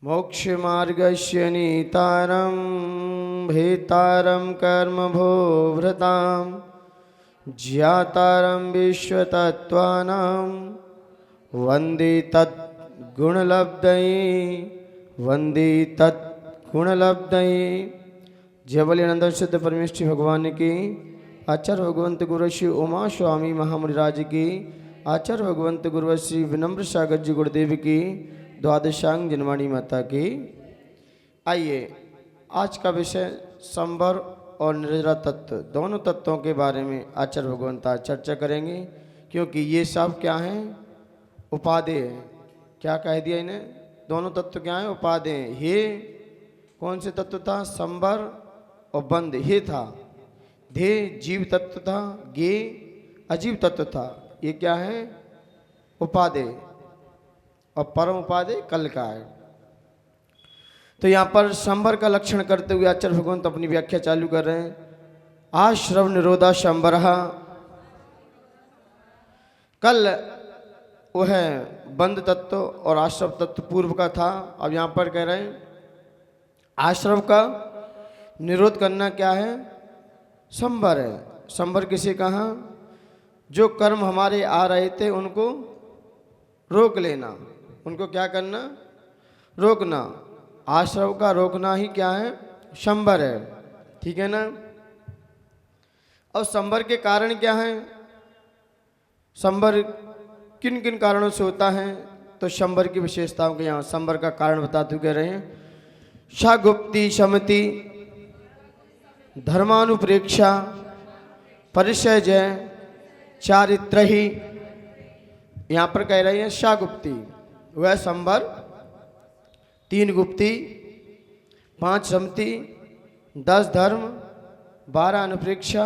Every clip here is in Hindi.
मोक्षमार्गस्य नीतारं भेतारं कर्मभो भृतां ज्ञातारं विश्वतत्त्वानां वन्दे तद्गुणलब्धये वन्दे तद्गुणलब्धये। जय बोले आनंद सिद्ध परमेश्वर भगवान की, आचार्य भगवंत गुरु श्री उमा स्वामी महामुनिराज की, आचार्य भगवंत गुरु श्री विनम्र सागर जी गुरुदेव की, द्वादशांग जनवाणी माता की। आइए, आज का विषय संवर और निर्जरा तत्व, दोनों तत्वों के बारे में आचार्य भगवंत आज चर्चा करेंगे, क्योंकि ये सब क्या हैं? उपादेय है। क्या कह दिया इन्हें? दोनों तत्व क्या हैं? उपादेय हैं। हे कौन से तत्व था? संवर और बंद हे था। धे जीव तत्व था, गे अजीव तत्व था। ये क्या है? उपादेय। और परम उपादेय कल का है। तो यहाँ पर संवर का लक्षण करते हुए आचार्य भगवंत अपनी व्याख्या चालू कर रहे हैं। आश्रव निरोधा संवरहा। कल वो है बंद तत्व और आश्रव तत्व पूर्व का था। अब यहाँ पर कह रहे हैं आश्रव का निरोध करना क्या है? संवर है। संवर किसे कहा? जो कर्म हमारे आ रहे थे उनको रोक लेना। उनको क्या करना? रोकना। आश्रव का रोकना ही क्या है? संवर है। ठीक है ना? और संवर के कारण क्या है? संवर किन किन कारणों से होता है? तो संवर की विशेषताओं के यहाँ संवर का कारण बताते कह रहे हैं। शागुप्ति शमति धर्मानुप्रेक्षा परिचय चारित्र ही। यहाँ पर कह रहे हैं शागुप्ति वह संवर, 3 गुप्ति, 5 समति, 10 धर्म, 12 अनुप्रेक्षा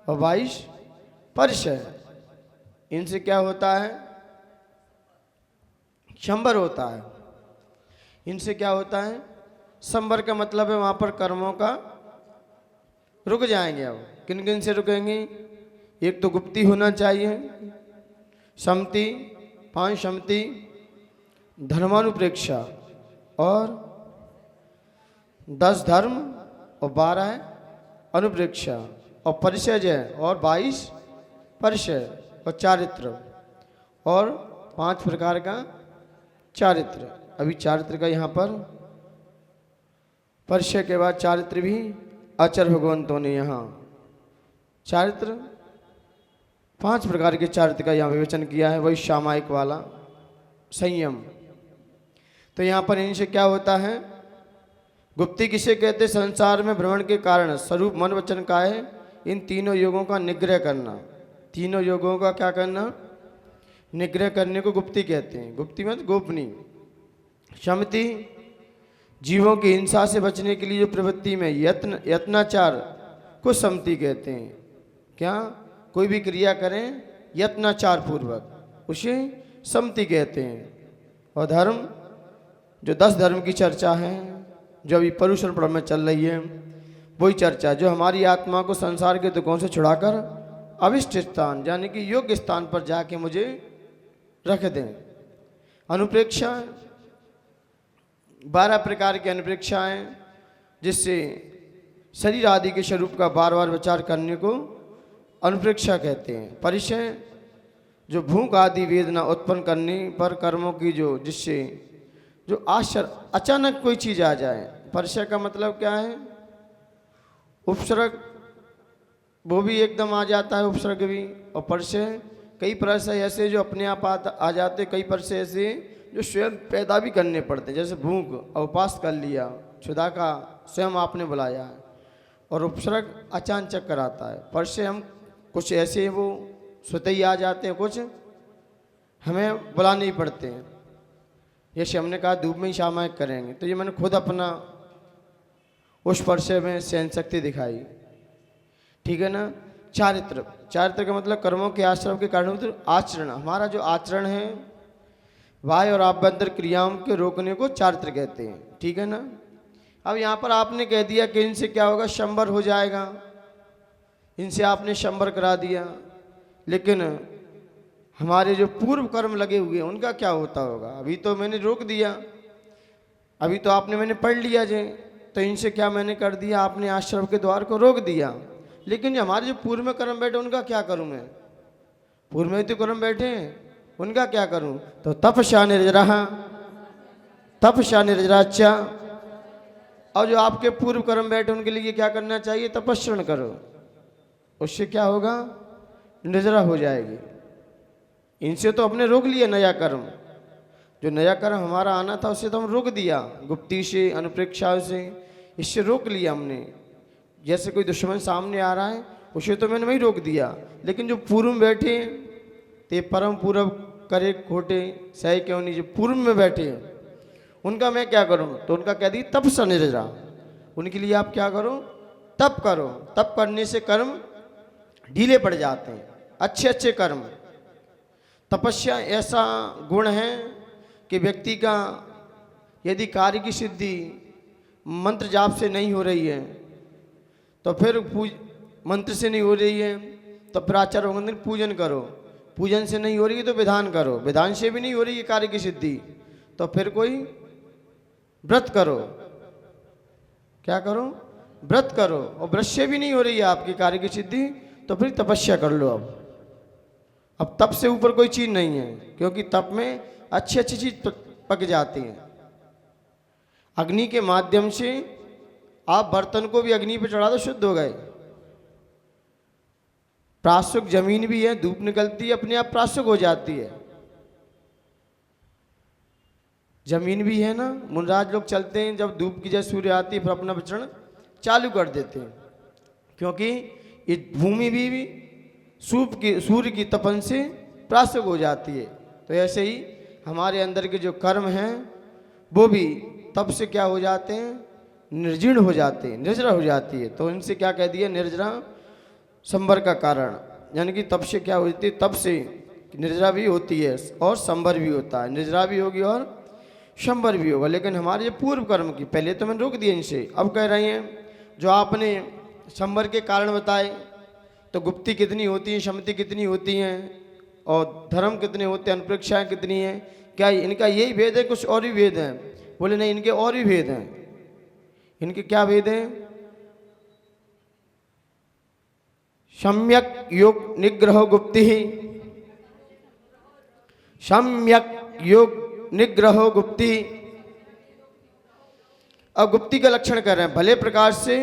और 22 परिचय। इनसे क्या होता है? संवर होता है। इनसे क्या होता है? संवर का मतलब है वहाँ पर कर्मों का रुक जाएंगे। अब किन किन से रुकेंगे? एक तो गुप्ति होना चाहिए, समति, 5 समति, धर्मानुप्रेक्षा और 10 धर्म और 12 अनुप्रेक्षा और परिचय और 22 परिचय और चारित्र और 5 प्रकार का चारित्र। अभी चारित्र का यहाँ पर परिचय के बाद चारित्र भी आचार्य भगवंतों ने यहाँ चारित्र 5 प्रकार के चारित्र का यहाँ विवेचन किया है। वही सामायिक वाला संयम। तो यहाँ पर इनसे क्या होता है? गुप्ति किसे कहते? संसार में भ्रमण के कारण स्वरूप मन वचन का है। इन तीनों योगों का निग्रह करना। तीनों योगों का क्या करना? निग्रह करने को गुप्ति कहते हैं। गुप्ति मतलब गोपनीय। शमति जीवों की हिंसा से बचने के लिए जो प्रवृत्ति में यत्नाचार को समति कहते हैं। क्या? कोई भी क्रिया करें यत्नाचार पूर्वक, उसे समति कहते हैं। और धर्म, जो 10 धर्म की चर्चा है, जो अभी परुषण पर्व में चल रही है, वही चर्चा जो हमारी आत्मा को संसार के दुखों से छुड़ाकर अविष्ट स्थान यानी कि योग्य स्थान पर जाके मुझे रख दें। अनुप्रेक्षा 12 प्रकार की अनुप्रेक्षाएं, जिससे शरीर आदि के स्वरूप का बार बार विचार करने को अनुप्रेक्षा कहते हैं। परिचय जो भूख आदि वेदना उत्पन्न करने पर कर्मों की जिससे जो आश्चर्य अचानक कोई चीज आ जाए। परिचय का मतलब क्या है? उपसर्ग वो भी एकदम आ जाता है, उपसर्ग भी। और परिचय कई परिचय ऐसे जो अपने आप आ जाते, कई परिचय ऐसे जो स्वयं पैदा भी करने पड़ते हैं। जैसे भूख और उपास कर लिया, क्षुधा का स्वयं आपने बुलाया है। और उपसर्ग अचानक कराता है। परिचय हम कुछ ऐसे वो स्वतः ही आ जाते हैं, कुछ हमें बुलाने ही पड़ते हैं। जैसे हमने कहा धूप में ही सामायिक करेंगे, तो ये मैंने खुद अपना उस परिचय में सहन शक्ति दिखाई। ठीक है ना? चारित्र, चारित्र का मतलब कर्मों के आश्रम के कारण आचरण। हमारा जो आचरण है बाह्य और आभ्यंतर क्रियाओं के रोकने को चारित्र कहते हैं। ठीक है ना? अब यहाँ पर आपने कह दिया कि इनसे क्या होगा? संवर हो जाएगा। इनसे आपने संवर करा दिया, लेकिन हमारे जो पूर्व कर्म लगे हुए हैं उनका क्या होता होगा? अभी तो मैंने रोक दिया, अभी तो आपने मैंने पढ़ लिया जे, तो इनसे क्या मैंने कर दिया, आपने आश्रम के द्वार को रोक दिया। लेकिन हमारे जो पूर्व में कर्म बैठे उनका क्या करूं मैं? पूर्व में तो कर्म बैठे हैं, उनका क्या करूं? तो तपस्या निर्जरा, तपस्या निर्जराचा। और जो आपके पूर्व कर्म बैठे उनके लिए क्या करना चाहिए? तपस्या करो। उससे क्या होगा? निर्जरा हो जाएगी। इनसे तो अपने रोक लिया नया कर्म, जो नया कर्म हमारा आना था उससे तो हम रोक दिया, गुप्ती से, अनुप्रेक्षा से, इससे रोक लिया हमने। जैसे कोई दुश्मन सामने आ रहा है उसे तो मैंने वही रोक दिया, लेकिन जो पूर्व में बैठे ते परम पूर्व करे खोटे सही क्यों नहीं, जो पूर्व में बैठे उनका मैं क्या करूं? तो उनका कह दी तपस्या निर्जरा। उनके लिए आप क्या करो? तप करो। तप करने से कर्म ढीले पड़ जाते हैं, अच्छे अच्छे कर्म। तपस्या ऐसा गुण है कि व्यक्ति का यदि कार्य की सिद्धि मंत्र जाप से नहीं हो रही है तो फिर मंत्र से नहीं हो रही है तो फिर आचार्य वंदन पूजन करो, पूजन से नहीं हो रही है तो विधान करो, विधान से भी नहीं हो रही है कार्य की सिद्धि तो फिर कोई व्रत करो। क्या करो? व्रत करो। और व्रत से भी नहीं हो रही है आपकी कार्य की सिद्धि तो फिर तपस्या कर लो। अब तप से ऊपर कोई चीज नहीं है, क्योंकि तप में अच्छी अच्छी चीज पक जाती है। अग्नि के माध्यम से आप बर्तन को भी अग्नि पर चढ़ा दो, शुद्ध हो गए। प्राशुक जमीन भी है, धूप निकलती है अपने आप प्राशुक हो जाती है। जमीन भी है ना, मुनराज लोग चलते हैं जब धूप की जैसे सूर्य आती है फिर अपना विचरण चालू कर देते हैं, क्योंकि ये भूमि भी सूर्य की तपन से प्राशुक हो जाती है। तो ऐसे ही हमारे अंदर के जो कर्म हैं वो भी तप से क्या हो जाते हैं? निर्जीर्ण हो जाते हैं, निर्जरा हो जाती है। तो इनसे क्या कह दिया? निर्जरा संवर का कारण, यानी कि तप से क्या होती है? तप से निर्जरा भी होती है और संवर भी होता है। निर्जरा भी होगी और संवर भी होगा। लेकिन हमारे पूर्व कर्म की पहले तो मैंने रोक दिया इनसे, अब कह रहे हैं जो आपने संवर के कारण बताए, तो गुप्ती कितनी होती है, शमति कितनी होती हैं और धर्म कितने होते हैं, अनुप्रेक्षाएं कितनी हैं, क्या इनका यही भेद है? कुछ और भी भेद हैं? बोले नहीं, इनके और भी भेद हैं। इनके क्या भेद हैं? सम्यक योग निग्रह गुप्ति, सम्यक योग निग्रह गुप्ति। अब गुप्ति का लक्षण कर रहे हैं, भले प्रकार से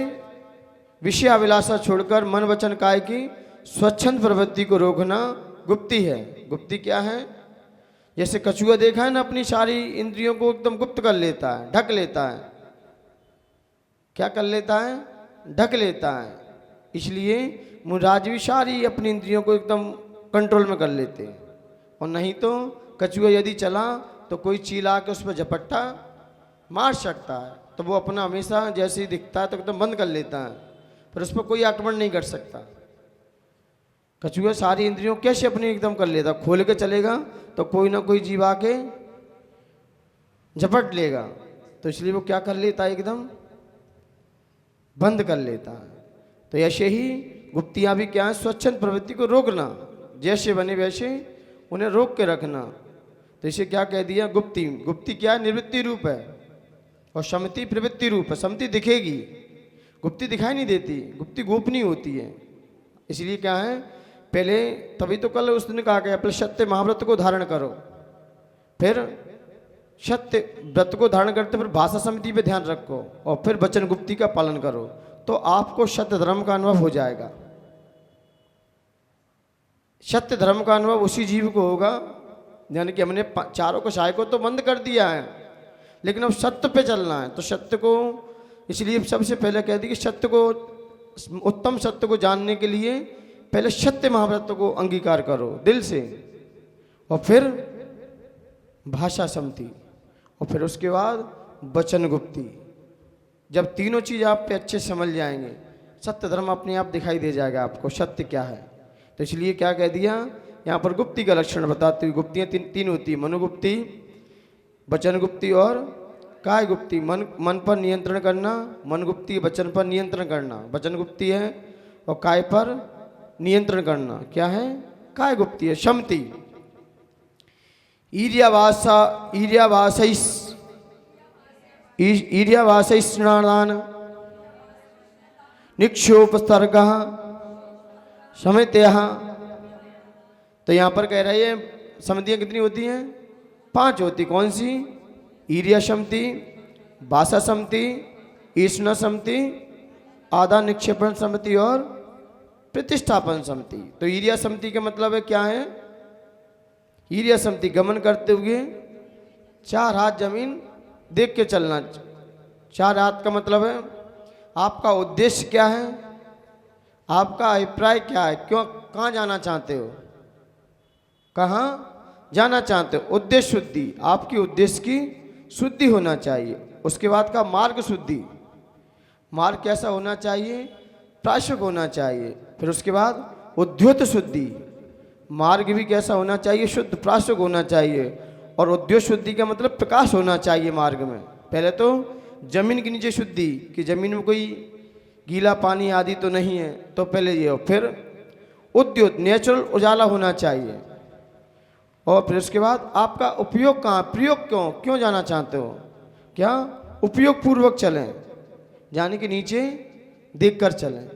विषय अभिलाषा छोड़कर मन वचन काय की स्वच्छंद प्रवृत्ति को रोकना गुप्ति है। गुप्ति क्या है? जैसे कछुआ देखा है ना, अपनी सारी इंद्रियों को एकदम गुप्त कर लेता है, ढक लेता है। क्या कर लेता है? ढक लेता है। इसलिए मुनराज भी सारी अपनी इंद्रियों को एकदम कंट्रोल में कर लेते हैं। और नहीं तो कछुआ यदि चला तो कोई चीला के उस पर झपट्टा मार सकता है, तो वो अपना हमेशा जैसे ही दिखता है तो एकदम बंद कर लेता है, पर उस पर कोई आक्रमण नहीं कर सकता। कछुआ सारी इंद्रियों कैसे अपनी एकदम कर लेता? खोल के चलेगा तो कोई ना कोई जीव आके झपट लेगा, तो इसलिए वो क्या कर लेता है? एकदम बंद कर लेता है। तो ऐसे ही गुप्तियां भी क्या है? स्वच्छंद प्रवृत्ति को रोकना, जैसे बने वैसे उन्हें रोक के रखना। तो इसे क्या कह दिया? गुप्ति। गुप्ति क्या है? निवृत्ति रूप है, और शमति प्रवृत्ति रूप है। शमति दिखेगी, गुप्ति दिखाई नहीं देती, गुप्ति गोपनीय होती है। इसलिए क्या है? पहले तभी तो कल उस दिन कहा गया पहले सत्य महाव्रत को धारण करो, फिर सत्य व्रत को धारण करते फिर भाषा समिति पे ध्यान रखो, और फिर वचन गुप्ति का पालन करो, तो आपको सत्य धर्म का अनुभव हो जाएगा। सत्य धर्म का अनुभव उसी जीव को होगा, यानी कि हमने चारों कषाय को तो बंद कर दिया है, लेकिन अब सत्य पे चलना है। तो सत्य को इसलिए सबसे पहले कह दी कि सत्य को, उत्तम सत्य को जानने के लिए पहले सत्य महाव्रत को अंगीकार करो दिल से, और फिर भाषा सम्मति, और फिर उसके बाद वचन गुप्ति। जब तीनों चीज आप पे अच्छे समझ जाएंगे, सत्य धर्म अपने आप दिखाई दे जाएगा आपको सत्य क्या है। तो इसलिए क्या कह दिया यहाँ पर? गुप्ति का लक्षण बताते हुए, गुप्तियाँ तीन होती है, मनोगुप्ति, वचन गुप्ति और काय गुप्ति। मन पर नियंत्रण करना, मन गुप्ति वचन पर नियंत्रण करना, वचन गुप्ति है, और काय पर नियंत्रण करना क्या है? काय गुप्ति है। शमति ईर्यावास स्नान निक्षोपसर्ग समित्या। तो यहाँ पर कह रहे हैं समितियाँ कितनी होती हैं? 5 होती। कौन सी? ईर्या समिति, वासा समिति, ईष्ण समिति, आधा निक्षेपण समिति और प्रतिष्ठापन समिति। तो ईर्या समिति का मतलब है क्या है? ईर्या समिति गमन करते हुए 4 हाथ जमीन देख के चलना। 4 हाथ का मतलब है आपका उद्देश्य क्या है, आपका अभिप्राय क्या है, क्यों, कहाँ जाना चाहते हो, कहाँ जाना चाहते हो। उद्देश्य शुद्धि, आपकी उद्देश्य की शुद्धि होना चाहिए। उसके बाद का मार्ग शुद्धि, मार्ग कैसा होना चाहिए? प्राश्वक होना चाहिए। फिर उसके बाद उद्योत शुद्धि, मार्ग भी कैसा होना चाहिए? शुद्ध प्राश्वक होना चाहिए। और उद्योत शुद्धि का मतलब प्रकाश होना चाहिए मार्ग में। पहले तो जमीन के नीचे शुद्धि, कि जमीन में कोई गीला पानी आदि तो नहीं है, तो पहले ये हो। फिर उद्योत, नेचुरल उजाला होना चाहिए। और फिर उसके बाद आपका उपयोग कहाँ, प्रयोग क्यों, क्यों जाना चाहते हो, क्या उपयोग पूर्वक चलें, यानी कि नीचे देखकर चलें।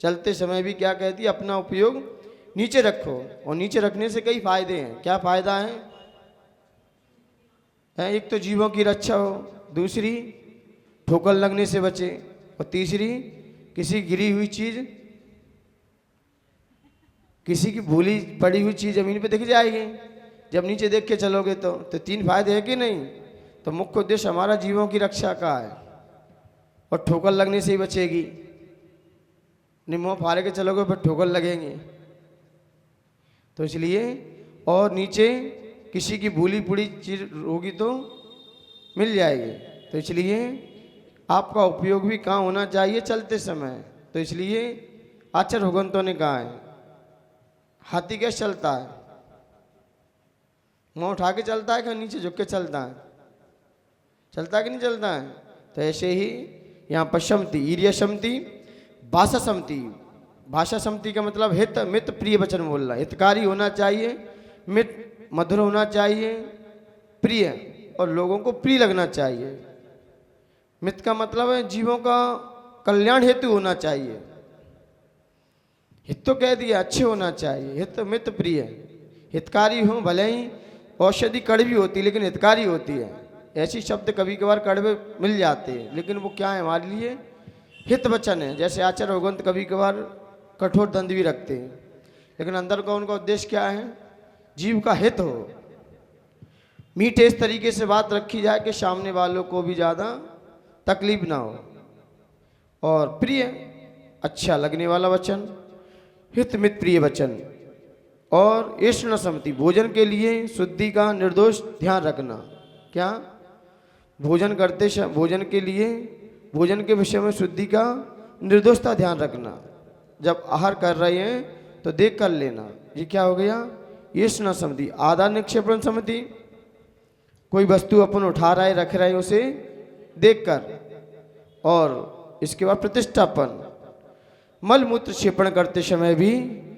चलते समय भी क्या कहती है? अपना उपयोग नीचे रखो। और नीचे रखने से कई फायदे हैं। क्या फायदा है? एक तो जीवों की रक्षा हो, दूसरी ठोकर लगने से बचे, और तीसरी किसी गिरी हुई चीज, किसी की भूली पड़ी हुई चीज जमीन पे दिख जाएगी जब नीचे देख के चलोगे। तो 3 फायदे हैं कि नहीं? तो मुख्य उद्देश्य हमारा जीवों की रक्षा का है, और ठोकर लगने से ही बचेगी। मुँह फाड़े के चलोगे फिर ठोकर लगेंगे। तो इसलिए, और नीचे किसी की भूली पुड़ी चीज होगी तो मिल जाएगी। तो इसलिए आपका उपयोग भी कहाँ होना चाहिए? चलते समय। तो इसलिए आचार्य भगवंतों ने कहा है, हाथी कैसे चलता है? मुँह उठा के चलता है कि नीचे झुक के चलता है? चलता है कि नहीं चलता है? तो ऐसे ही यहाँ पर समिति, ईर्या समिति, भाषा समिति। भाषा समिति का मतलब हित, मित, प्रिय वचन बोलना। हितकारी होना चाहिए, मित मधुर होना चाहिए, प्रिय और लोगों को प्रिय लगना चाहिए। मित का मतलब है जीवों का कल्याण हेतु होना चाहिए। हित तो कह दिया, अच्छे होना चाहिए। हित, मित, प्रिय। हितकारी हो, भले ही औषधि कड़वी होती लेकिन हितकारी होती है। ऐसी शब्द कभी कभार कड़वे मिल जाते हैं, लेकिन वो क्या है? हमारे लिए हित वचन है। जैसे आचार्य भगवंत कभी कभार कठोर दंड भी रखते हैं, लेकिन अंदर का उनका उद्देश्य क्या है? जीव का हित हो। मीठे इस तरीके से बात रखी जाए कि सामने वालों को भी ज़्यादा तकलीफ ना हो। और प्रिय, अच्छा लगने वाला वचन, हित मित प्रिय वचन। और ईष्ण समिति, भोजन के लिए शुद्धि का निर्दोष ध्यान रखना। क्या? भोजन करते भोजन के लिए, भोजन के विषय में शुद्धि का निर्दोषता ध्यान रखना। जब आहार कर रहे हैं तो देख कर लेना। ये क्या हो गया? ईष्ण समिति। आधा निक्षेपण समिति, कोई वस्तु अपन उठा रहा है, रख रहा है, उसे देखकर। और इसके बाद प्रतिष्ठापन, मल मूत्र क्षेपण करते समय भी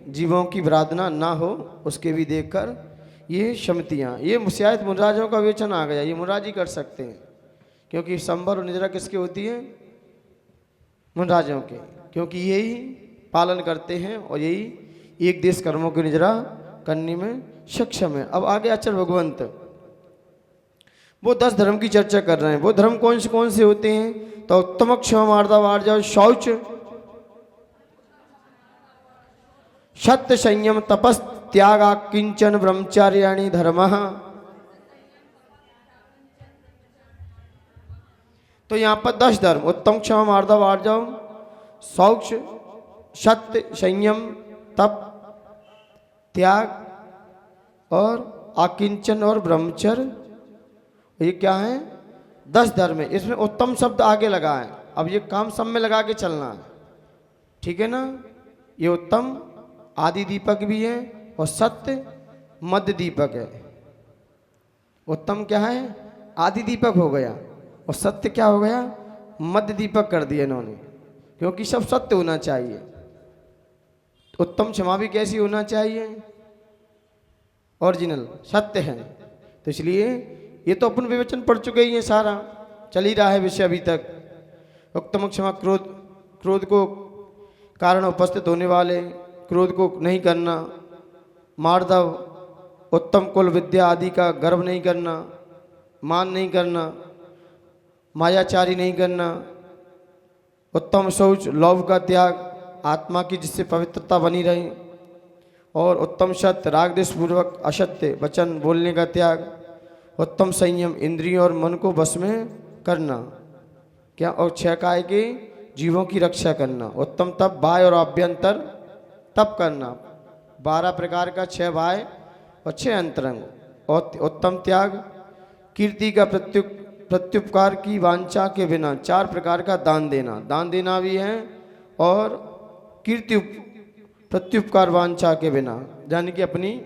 जीवों की विराधना ना हो, उसके भी देखकर। ये समितियाँ, ये शायद मुनराजों का विवेचन आ गया, ये मुनराज ही कर सकते हैं, क्योंकि संबर और निद्रा किसके होती है? मुनराजों के, क्योंकि यही पालन करते हैं और यही एक देश कर्मों की निद्रा करने में सक्षम है। अब आगे आचार्य भगवंत वो 10 धर्म की चर्चा कर रहे हैं। वो धर्म कौन से होते हैं? तो उत्तम क्षमा मार्दव आर्जव शौच, सत्य संयम तपस त्यागा किंचन ब्रह्मचार्याणि धर्मः। तो यहाँ पर 10 धर्म, उत्तम क्षमा मार्दव आर्जव, शौच, सत्य, संयम, तप, त्याग और आकिंचन और ब्रह्मचर्य, ये क्या है? 10 धर्म है। इसमें उत्तम शब्द आगे लगा है। अब ये काम सब में लगा के चलना है, ठीक है ना? ये उत्तम आदि दीपक भी है और सत्य मध्य दीपक है। उत्तम क्या है? आदि दीपक हो गया, और सत्य क्या हो गया? मध्य दीपक कर दिया इन्होंने, क्योंकि सब सत्य होना चाहिए। उत्तम क्षमा भी कैसी होना चाहिए? ओरिजिनल सत्य है। तो इसलिए ये तो अपन विवेचन पढ़ चुके ही हैं सारा, चल ही रहा है विषय अभी तक। उत्तम क्षमा, क्रोध, क्रोध को कारण उपस्थित होने वाले, क्रोध को नहीं करना, मार्दव, उत्तम कुल विद्या आदि का गर्व नहीं करना, मान नहीं करना, मायाचारी नहीं करना, उत्तम शौच, लोभ का त्याग, आत्मा की जिससे पवित्रता बनी रहे, और उत्तम सत्य, राग द्वेष पूर्वक असत्य वचन बोलने का त्याग, उत्तम संयम, इंद्रियों और मन को वश में करना, क्या, और 6 काय के जीवों की रक्षा करना, उत्तम तप, बाह्य और आभ्यंतर तप करना, 12 प्रकार का 6 बाह्य और 6 अंतरंग, और उत्तम त्याग, कीर्ति का प्रत्युपकार की वांछा के बिना 4 प्रकार का दान देना, दान देना भी है, और कीर्ति प्रत्युपकार वांछा के बिना, यानी कि अपनी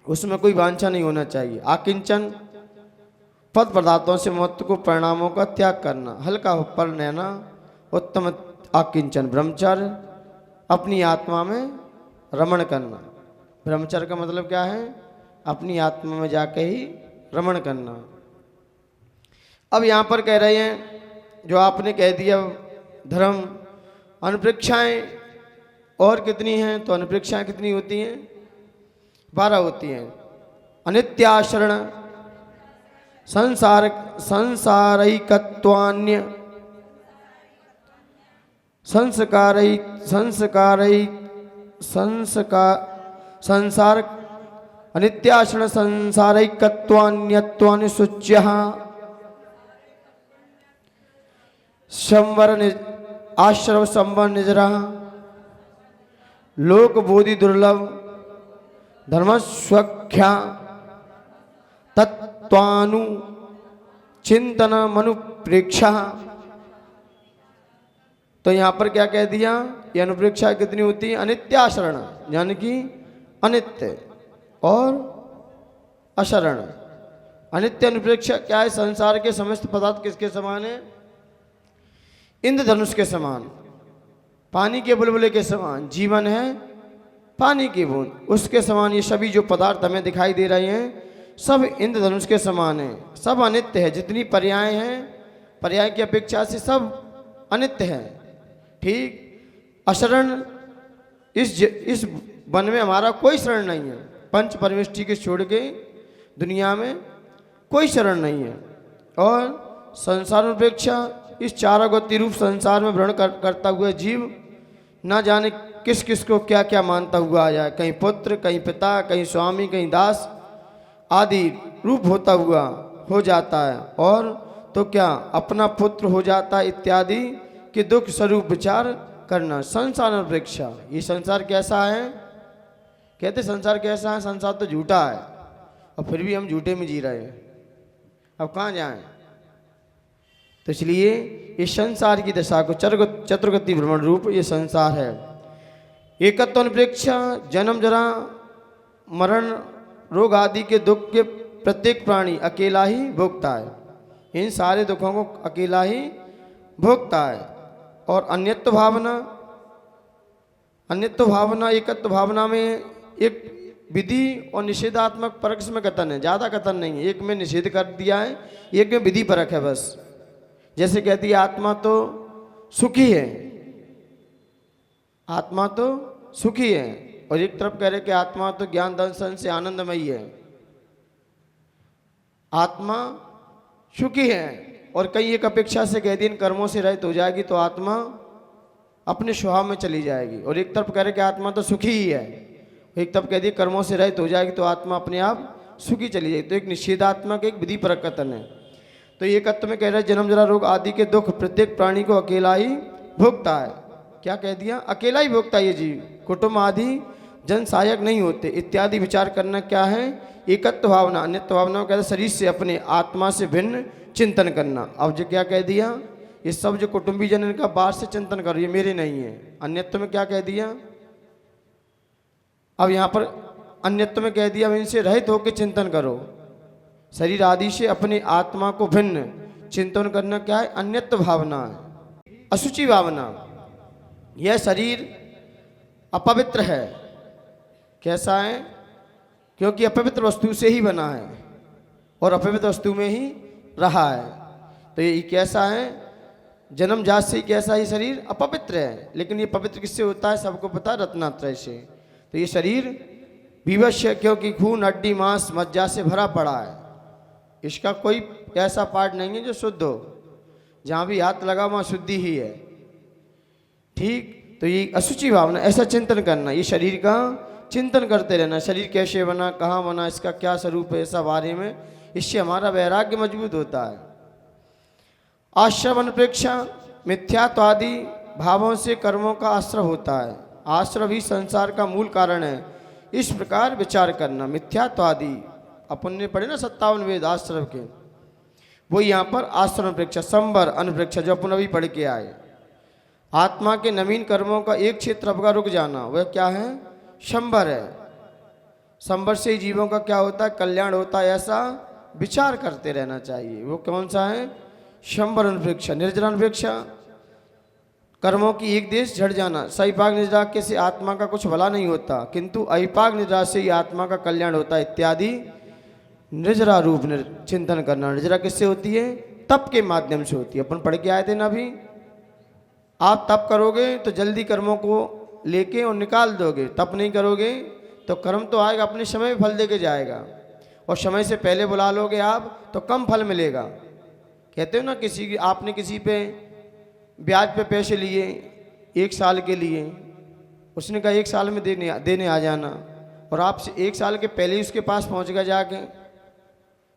उसमें कोई वांछा नहीं होना चाहिए। आकिंचन, पद पदार्थों से महत्व को, परिणामों का त्याग करना, हल्का पर लेना, उत्तम आकिंचन, ब्रह्मचर्य, अपनी आत्मा में रमण करना। ब्रह्मचर्य का मतलब क्या है? अपनी आत्मा में जाके ही रमण करना। अब यहाँ पर कह रहे हैं, जो आपने कह दिया धर्म, अनुप्रेक्षाएं और कितनी हैं? तो अनुप्रेक्षाएं कितनी होती हैं? 12 होती हैं। अनित्याशरण, संसारैकत्वान्य, संसार अनित्याशरण संसारैकत्वान्यत्वानुसूच्यः, संवर आश्रव संवर निजरः, लोक बोधि दुर्लभ, धर्मस्वख्या, तत्वानु चिंतन मनुप्रेक्षा। तो यहाँ पर क्या कह दिया? ये अनुप्रेक्षा कितनी होती है? अनित्याशरण, यानी कि अनित्य और अशरण। अनित्य अनुप्रेक्षा क्या है? संसार के समस्त पदार्थ किसके समान है? इंद्रधनुष के समान, पानी के बुलबुले के समान। जीवन है पानी की बूंद, उसके समान ये सभी जो पदार्थ हमें दिखाई दे रहे हैं सब इंद्रधनुष के समान हैं, सब अनित्य है। जितनी पर्याय हैं, पर्याय की अपेक्षा से सब अनित्य है। ठीक, अशरण, इस वन में हमारा कोई शरण नहीं है। पंच परमेष्टि के छोड़ के दुनिया में कोई शरण नहीं है। और संसार अपेक्षा इस चारागति रूप संसार में भ्रमण करता हुआ जीव ना जाने किस किस को क्या क्या मानता हुआ आया, कहीं पुत्र, कहीं पिता, कहीं स्वामी, कहीं दास आदि रूप होता हुआ हो जाता है। और तो क्या अपना पुत्र हो जाता है इत्यादि के दुख स्वरूप विचार करना। संसार अपेक्षा, ये संसार कैसा है? कहते संसार कैसा है? संसार तो झूठा है, और फिर भी हम झूठे में जी रहे हैं। अब कहाँ जाएं? तो इसलिए इस संसार की दशा को चतुर्गति भ्रमण रूप ये संसार है। एकत्व अनपेक्षा, जन्म जरा मरण रोग आदि के दुख के प्रत्येक प्राणी अकेला ही भोगता है। इन सारे दुखों को अकेला ही भोगता है। और अन्यत्व भावना, अन्यत्व भावना, एकत्व भावना में एक विधि और निषेधात्मक परक में कथन है, ज़्यादा कथन नहीं है। एक में निषेध कर दिया है, एक में विधि परक है बस। जैसे कहती है आत्मा तो सुखी है, आत्मा तो सुखी है, और एक तरफ कह रहे कि आत्मा तो ज्ञान दर्शन से आनंदमयी है। आत्मा सुखी है, और कई एक अपेक्षा से कह दी इन कर्मों से रहित हो जाएगी तो आत्मा अपने स्वभाव में चली जाएगी। और एक तरफ कह रहे कि आत्मा तो सुखी ही है, एक तरफ कह दी कर्मों से रहित हो जाएगी तो आत्मा अपने आप सुखी चली जाएगी। तो एक निषेधात्मक, एक विधि परक कथन है। तो ये एकत्व में कह रहे जन्म जरा रोग आदि के दुख प्रत्येक प्राणी को अकेला ही भोगता है। क्या कह दिया? अकेला ही भोगता है ये जीव, कुटुंब आदि जन सहायक नहीं होते इत्यादि विचार करना क्या है? एकत्व भावना। अन्यत्व भावना कहते शरीर से अपने आत्मा से भिन्न चिंतन करना। अब जो क्या कह दिया? ये सब जो कुटुंबी जन इनका बाहर से चिंतन करो, ये मेरे नहीं है। अन्यत्व में क्या कह दिया? अब यहाँ पर अन्यत्व में कह दिया अब इनसे रहित होकर चिंतन करो। शरीर आदि से अपने आत्मा को भिन्न चिंतन करना क्या है? अन्यत्व भावना है। अशुचि भावना, यह शरीर अपवित्र है। कैसा है? क्योंकि अपवित्र वस्तु से ही बना है और अपवित्र वस्तु में ही रहा है। तो तो ये कैसा है, जन्म जात से ही कैसा ही शरीर अपवित्र है, लेकिन ये पवित्र किससे होता है सबको पता, रत्नात्रय से। तो ये शरीर विवश है क्योंकि खून हड्डी मांस मज्जा से भरा पड़ा है, इसका कोई ऐसा पार्ट नहीं है जो शुद्ध हो, जहाँ भी हाथ लगा वहाँ शुद्धि ही है। ठीक, तो ये अशुचि भावना, ऐसा चिंतन करना, ये शरीर का चिंतन करते रहना, शरीर कैसे बना, कहाँ बना, इसका क्या स्वरूप है, ऐसा बारे में, इससे हमारा वैराग्य मजबूत होता है। आश्रव अनुप्रेक्षा, मिथ्यात्व आदि भावों से कर्मों का आश्रव होता है, आश्रव ही संसार का मूल कारण है, इस प्रकार विचार करना। मिथ्यात्व आदि अपन ने पढ़े ना 57 वेद आश्रव के, वो यहाँ पर आश्रव अनुप्रेक्षा, संबर अनुप्रेक्षा जो अपन अभी पढ़ के आए। आत्मा के नवीन कर्मों का एक क्षेत्र अब का रुक जाना, वह क्या है, शंबर है। संबर से जीवों का क्या होता है, कल्याण होता है, ऐसा विचार करते रहना चाहिए। वो कौन सा है, शंबर अनुप्रेक्षा। निर्जरा अनुप्रेक्षा, कर्मों की एक देश झड़ जाना। सहिपाक निद्रा के से आत्मा का कुछ भला नहीं होता, किंतु अहिपाक निद्रा से ही आत्मा का कल्याण होता है इत्यादि निर्जरा रूप चिंतन करना। निर्जरा किससे होती है, तप के माध्यम से होती है, अपन पढ़ के आए थे ना अभी। आप तप करोगे तो जल्दी कर्मों को लेके और निकाल दोगे, तप नहीं करोगे तो कर्म तो आएगा अपने समय फल दे के जाएगा, और समय से पहले बुला लोगे आप तो कम फल मिलेगा। कहते हो ना, किसी की आपने किसी पे ब्याज पे पैसे लिए 1 साल के लिए, उसने कहा 1 साल में देने आ जाना, और आप 1 साल के पहले ही उसके पास पहुंच गया जाके,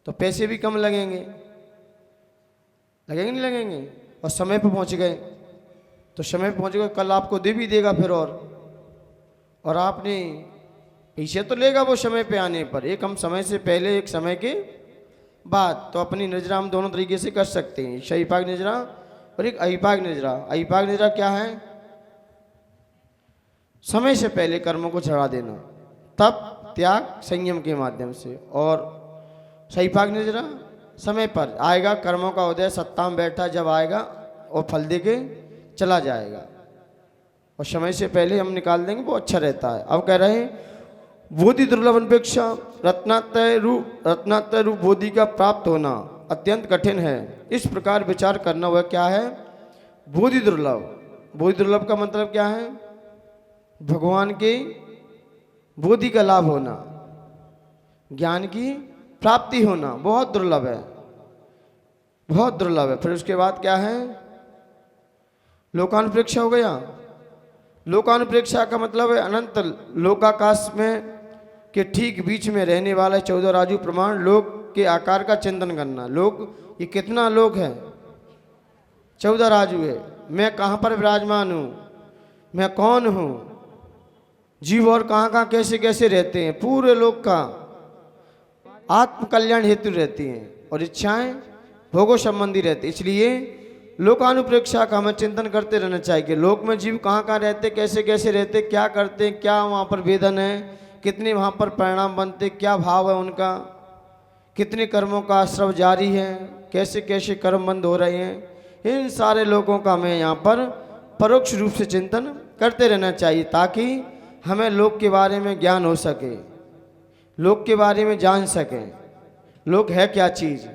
तो पैसे भी कम लगेंगे, लगेंगे नहीं लगेंगे, और समय पे पहुंच गए तो समय पे पहुंच गए, कल आपको दे भी देगा फिर, और आपने पीछे तो लेगा वो समय पे आने पर, एक हम समय से पहले एक समय के बाद। तो अपनी निर्जरा हम दोनों तरीके से कर सकते हैं, सहिपाक निर्जरा और एक अहिपाक निर्जरा। अहिपाक निर्जरा क्या है, समय से पहले कर्मों को झड़ा देना, तप त्याग संयम के माध्यम से। और सहिपाक निर्जरा समय पर आएगा, कर्मों का उदय सत्ता में बैठा जब आएगा और फल दे के चला जाएगा, और समय से पहले हम निकाल देंगे, वो अच्छा रहता है। अब कह रहे हैं बोधि दुर्लभ अपेक्षा, रत्नात्रय रूप बोधि का प्राप्त होना अत्यंत कठिन है, इस प्रकार विचार करना। वह क्या है, बोधि दुर्लभ। बोधि दुर्लभ का मतलब क्या है, भगवान के बोधि का लाभ होना, ज्ञान की प्राप्ति होना बहुत दुर्लभ है, बहुत दुर्लभ है। फिर उसके बाद क्या है, लोकानुप्रेक्षा हो गया। लोकानुप्रेक्षा का मतलब है अनंत लोकाकाश में के ठीक बीच में रहने वाला 14 राजू प्रमाण लोक के आकार का चिंतन करना। लोक, ये कितना लोक है, 14 राजू है। मैं कहाँ पर विराजमान हूँ, मैं कौन हूँ, जीव और कहाँ कहाँ कैसे कैसे रहते हैं, पूरे लोक का आत्म कल्याण हेतु रहती हैं, और इच्छाएं भोगों संबंधी रहती। इसलिए लोकानुप्रेक्षा का हमें चिंतन करते रहना चाहिए कि लोक में जीव कहाँ कहाँ रहते, कैसे कैसे रहते, क्या करते, क्या वहाँ पर वेदन है, कितने वहाँ पर परिणाम बनते, क्या भाव है उनका, कितने कर्मों का आश्रव जारी है, कैसे कैसे कर्म बंद हो रहे हैं, इन सारे लोगों का हमें यहाँ पर परोक्ष रूप से चिंतन करते रहना चाहिए, ताकि हमें लोक के बारे में ज्ञान हो सके, लोक के बारे में जान सकें, लोक है क्या चीज़।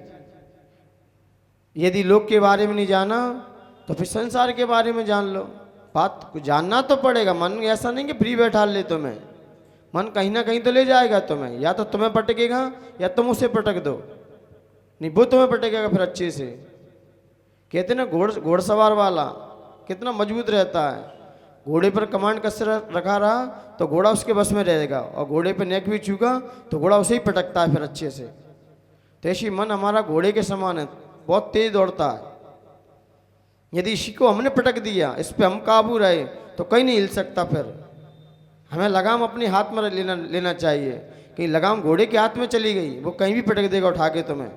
यदि लोक के बारे में नहीं जाना तो फिर संसार के बारे में जान लो। बात को जानना तो पड़ेगा, मन ऐसा नहीं कि फ्री बैठा ले तुम्हें, मन कहीं ना कहीं तो ले जाएगा तुम्हें, या तो तुम्हें पटकेगा या तुम उसे पटक दो, नहीं वो तुम्हें पटकेगा फिर अच्छे से। कहते ना घोड़सवार वाला कितना मजबूत रहता है, घोड़े पर कमांड कस रखा रहा तो घोड़ा उसके बस में रहेगा, और घोड़े पे नेक भी चूका तो घोड़ा उसे ही पटकता है फिर अच्छे से। तो ऐसी मन हमारा घोड़े के समान है, बहुत तेज दौड़ता है। यदि इसी को हमने पटक दिया, इस पे हम काबू रहे तो कहीं नहीं हिल सकता। फिर हमें लगाम अपने हाथ में लेना चाहिए, कि लगाम घोड़े के हाथ में चली गई वो कहीं भी पटक देगा उठा के तुम्हें।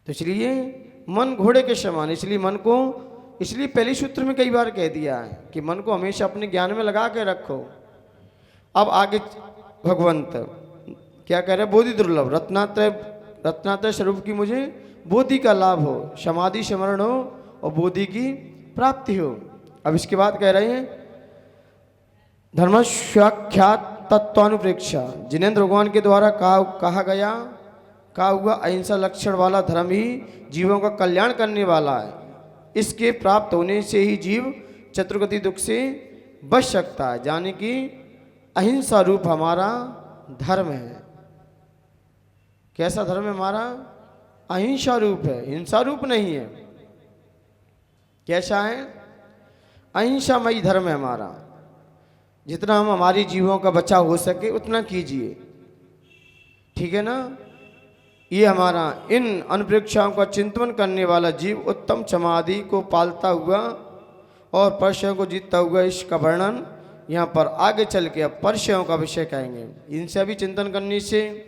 तो इसलिए मन घोड़े के समान, इसलिए मन को, इसलिए पहले सूत्र में कई बार कह दिया है कि मन को हमेशा अपने ज्ञान में लगा के रखो। अब आगे भगवंत क्या कह रहे, बोधि दुर्लभ, रत्नात्रय स्वरूप की मुझे बोधि का लाभ हो, समाधि स्मरण हो और बोधि की प्राप्ति हो। अब इसके बाद कह रहे हैं धर्मस्वाख्यात तत्वानुप्रेक्षा, जिनेन्द्र भगवान के द्वारा कहा गया कहा हुआ अहिंसा लक्षण वाला धर्म ही जीवों का कल्याण करने वाला है। इसके प्राप्त होने से ही जीव चतुर्गति दुख से बच सकता है। यानी कि अहिंसा रूप हमारा धर्म है। कैसा धर्म है हमारा? अहिंसा रूप है, हिंसा रूप नहीं है। कैसा है? अहिंसामयी धर्म है हमारा। जितना हम हमारी जीवों का बचाव हो सके उतना कीजिए, ठीक है ना। ये हमारा इन अनुप्रेक्षाओं का चिंतन करने वाला जीव उत्तम समाधि को पालता हुआ और परसयों को जीतता हुआ, इसका वर्णन यहाँ पर आगे चल के अब परसयों का विषय कहेंगे। इनसे भी चिंतन करने से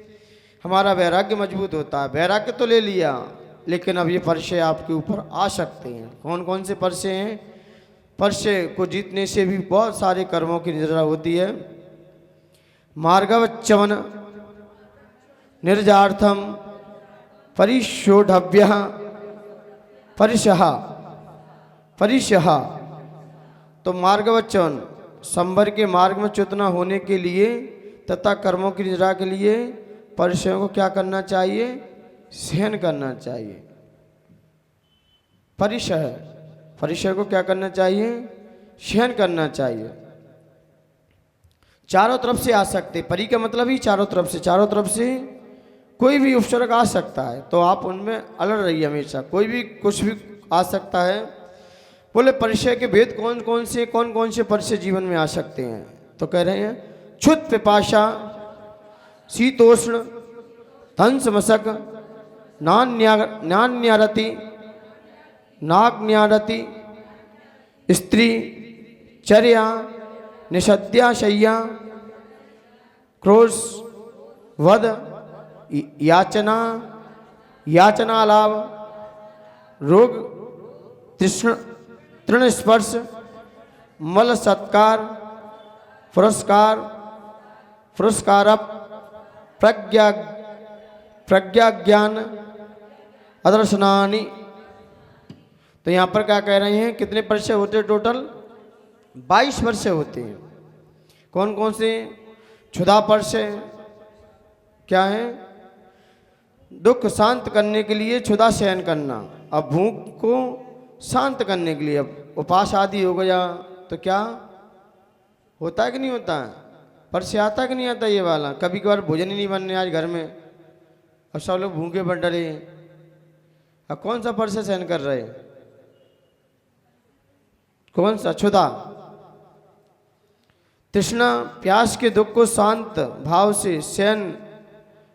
हमारा वैराग्य मजबूत होता है। वैराग्य तो ले लिया, लेकिन अब ये परसय आपके ऊपर आ सकते हैं। कौन कौन से परसय हैं? परसय को जीतने से भी बहुत सारे कर्मों की निद्रा होती है। मार्गवच्चवन निर्जार्थम परिशोढव्य परिशः। तो मार्गवच्चवन संवर के मार्ग में च्युतना होने के लिए तथा कर्मों की निद्रा के लिए परसयों को क्या करना चाहिए? सहन करना चाहिए। परिशः, परिशय को क्या करना चाहिए? सहन करना चाहिए। चारों तरफ से आ सकते, परि का मतलब ही चारों तरफ से, चारों तरफ से कोई भी उपसर्ग आ सकता है, तो आप उनमें अलर्ट रहिए हमेशा। कोई भी कुछ भी आ सकता है। बोले परिचय के भेद कौन कौन से परिचय जीवन में आ सकते हैं? तो कह रहे हैं क्षुत पिपाशा, शीतोष्ण, धंस मशक, नान्यारति, नाग्न्यारति, स्त्री, चर्या, निषद्याशय्या, क्रोश, वध, याचना, याचनालाभ, रोग, तृण स्पर्श, मल सत्कार, पुरस्कार, पुरस्कारप, प्रज्ञा ज्ञान, अदर्शनानि। तो यहाँ पर क्या कह रहे हैं? कितने परिचय होते हैं? टोटल 22 परिचय होते हैं। कौन कौन से? क्षुधा परिचय क्या है? दुख शांत करने के लिए क्षुधा सहन करना। अब भूख को शांत करने के लिए अब उपास आदि हो गया तो क्या होता है कि नहीं होता है? परिचय आता कि नहीं आता ये वाला? कभी कभार भोजन ही नहीं बनने आज घर में और सब लोग भूखे बढ़ डरे। अब कौन सा परिचय सहन कर रहे? कौन सा? क्षुधा। तृष्णा, प्यास के दुख को शांत भाव से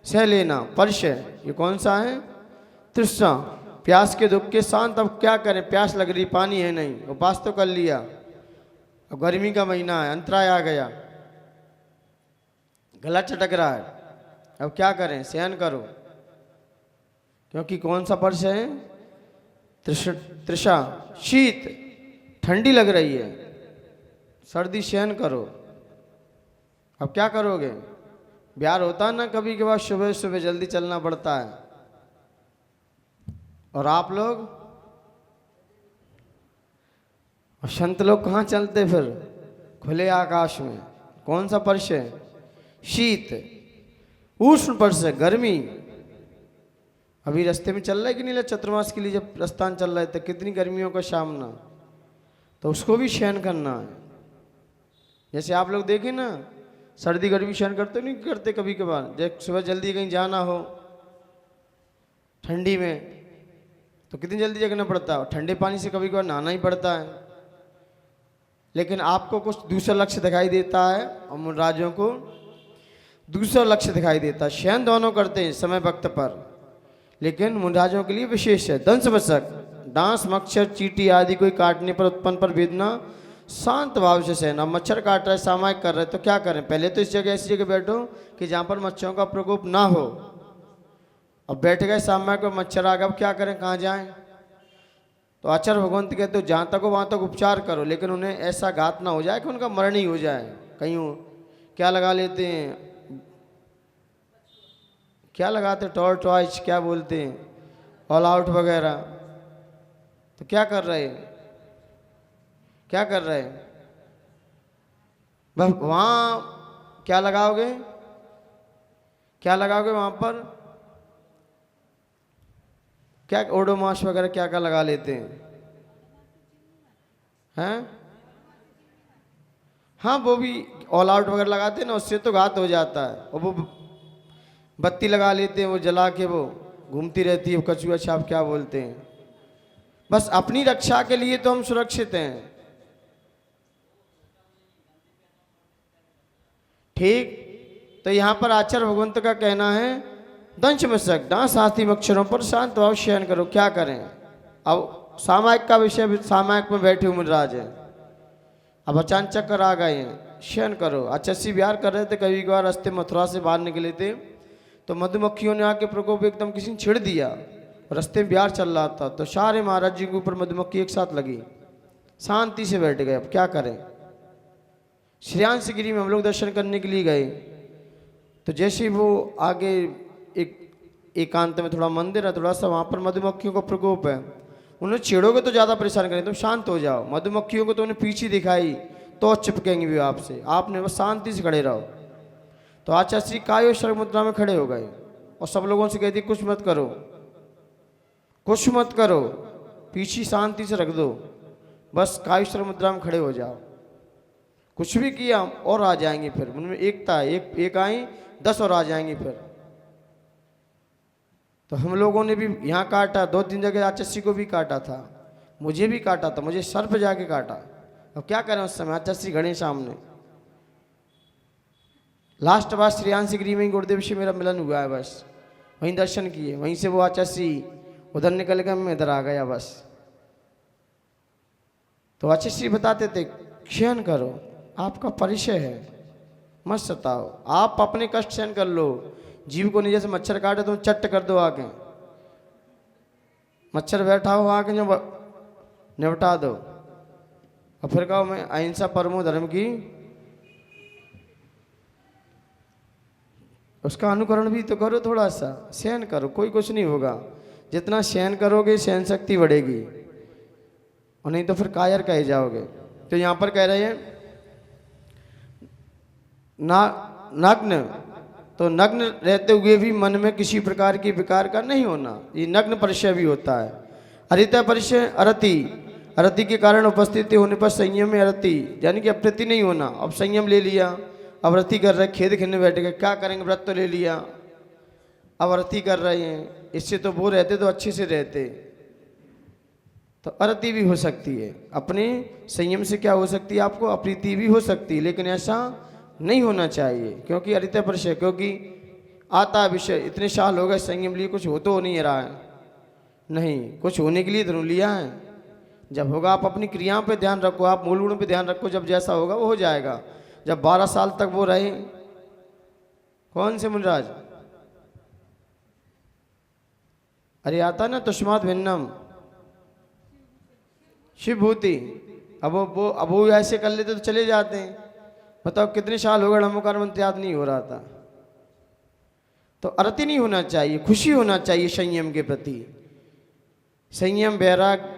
सह लेना, परिचय। ये कौन सा है? तृष्णा, प्यास के दुख के शांत। अब क्या करें? प्यास लग रही, पानी है नहीं, उपास तो कर लिया, अब गर्मी का महीना है, अंतराय आ गया, गला चटक रहा है, अब क्या करें? सहन करो। क्योंकि कौन सा परिचय है? तृषा, शीत, ठंडी लग रही है, सर्दी, सहन करो। अब क्या करोगे? ब्याह होता ना कभी के बाद, सुबह सुबह जल्दी चलना पड़ता है, और आप लोग और संत लोग कहाँ चलते फिर? खुले आकाश में। कौन सा परिचय? शीत। उष्ण परिचय, गर्मी। अभी रास्ते में चल रहा है कि नहीं? चतुर्मास के लिए जब प्रस्थान चल रहा है तो कितनी गर्मियों का सामना, तो उसको भी सहन करना है। जैसे आप लोग देखें ना, सर्दी गर्मी सहन करते नहीं करते कभी कभार? जब सुबह जल्दी कहीं जाना हो ठंडी में तो कितनी जल्दी जगना पड़ता है, और ठंडे पानी से कभी कभार नहाना ही पड़ता है। लेकिन आपको कुछ दूसरा लक्ष्य दिखाई देता है और मुनराजों को दूसरा लक्ष्य दिखाई देता है। शयन दोनों करते हैं समय वक्त पर, लेकिन मुनराजों के लिए विशेष है। दंश वशक, डांस, मच्छर, चींटी आदि कोई काटने पर उत्पन्न पर वेदना शांत भाव से सहना। मच्छर काट रहा है, सामायिक कर रहे तो क्या करें? पहले तो इस जगह ऐसी जगह बैठो कि जहाँ पर मच्छरों का प्रकोप ना हो। अब बैठ गए सामायिक में, मच्छर आ गए, अब क्या करें? कहाँ जाएं? तो आचार्य भगवंत कहते हो जहाँ तक हो वहाँ तक उपचार करो, लेकिन उन्हें ऐसा घात ना हो जाए कि उनका मरण ही हो जाए। कहीं क्या लगा लेते हैं, क्या लगाते? टॉर्च वाइच क्या बोलते हैं, ऑल आउट वगैरह। तो क्या कर रहे? क्या कर रहे? वहाँ क्या लगाओगे? क्या लगाओगे वहाँ पर? क्या ओडोमॉस वगैरह क्या क्या लगा लेते हैं? हाँ वो भी ऑल आउट वगैरह लगाते हैं ना, उससे तो घात हो जाता है। और वो बत्ती लगा लेते हैं, वो जला के वो घूमती रहती है, कछुआ छाप क्या बोलते हैं। बस अपनी रक्षा के लिए तो हम सुरक्षित हैं। ठीक, तो यहाँ पर आचार्य भगवंत का कहना है दंश मशक डांस हाथी अक्षरों पर शांत भाव शयन करो। क्या करें? अब सामायिक का विषय, सामायिक में बैठे मुनिराज हैं, अब अचानक चक्कर आ गए हैं, शयन करो। अचस्सी विहार कर रहे थे, कभी कभार रास्ते मथुरा से बाहर निकले थे तो मधुमक्खियों ने आके प्रकोप एकदम किसी ने छिड़ दिया। रास्ते में बिहार चल रहा था तो सारे महाराज जी के ऊपर मधुमक्खी एक साथ लगी, शांति से बैठ गए। अब क्या करें? श्रेयांश गिरी में हम लोग दर्शन करने के लिए गए तो जैसे ही वो आगे एक एकांत में थोड़ा मंदिर है, थोड़ा सा, वहाँ पर मधुमक्खियों का प्रकोप है। उन्हें छेड़ोगे तो ज़्यादा परेशान करें, तुम शांत हो जाओ। मधुमक्खियों को तो उन्हें पीछे दिखाई तो चिपकेंगे भी आपसे, आपने बस शांति से खड़े रहो। तो आचार्य श्री कायो शर्ग मुद्रा में खड़े हो गए और सब लोगों से कहती कुछ मत करो, कुछ मत करो, पीछे शांति से रख दो, बस कायो शर्ग मुद्रा में खड़े हो जाओ। कुछ भी किया और आ जाएंगे, फिर उनमें एकता है, एक आई 10 और आ जाएंगे फिर। तो हम लोगों ने भी यहाँ काटा, 2-3 जगह आचार्य को भी काटा था, मुझे भी काटा था, मुझे सर पे जाके काटा। अब क्या करें? उस समय आचार्य खड़े सामने। लास्ट बार श्रेयांश गिरी में गुरुदेव से मेरा मिलन हुआ है, बस वहीं दर्शन किए, वहीं से वो आचार्य उधर निकल गए, मैं इधर आ गया बस। तो आचार्य बताते थे शयन करो, आपका परिचय है, मत सताओ, आप अपने कष्ट सहन कर लो। जीव को नहीं, जैसे मच्छर काटे तो चट्ट कर दो आके, मच्छर बैठा हो आके जो निपटा दो, और फिर कहो मैं अहिंसा परमो धर्म की, उसका अनुकरण भी तो करो, थोड़ा सा सहन करो, कोई कुछ नहीं होगा। जितना सहन करोगे सहन शक्ति बढ़ेगी, और नहीं तो फिर कायर कहे जाओगे। तो यहाँ पर कह रहे हैं नग्न, तो नग्न रहते हुए भी मन में किसी प्रकार की विकार का नहीं होना, ये नग्न परिचय भी होता है। अरिता परिचय अरति, अरति के कारण उपस्थिति होने पर संयम में अरति, यानी कि अप्रति नहीं होना। अब संयम ले लिया, अब रति कर रहे, खेद खेलने बैठ गए, क्या करेंगे? व्रत तो ले लिया, अब अरति कर रहे हैं, इससे तो वो रहते तो अच्छे से रहते। तो अरति भी हो सकती है, अपने संयम से क्या हो सकती है? आपको अप्रीति भी हो सकती है, लेकिन ऐसा नहीं होना चाहिए, क्योंकि अरिता परिचय, क्योंकि आता विषय इतने साल हो गए संयम लिए, कुछ हो तो नहीं रहा है, नहीं कुछ होने के लिए धनु लिया है। जब होगा आप अपनी क्रियाओं पे ध्यान रखो, आप मूल गुणों पे ध्यान रखो, जब जैसा होगा वो हो जाएगा। जब 12 साल तक वो रहे, कौन से मुनिराज? अरे आता ना तुष्मात भिन्नम शिवभूति, अब वो ऐसे कर लेते तो चले जाते हैं। बताओ कितने साल हो गए, नमोकार मंत्र याद नहीं हो रहा था। तो अरति नहीं होना चाहिए, खुशी होना चाहिए संयम के प्रति। संयम, वैराग,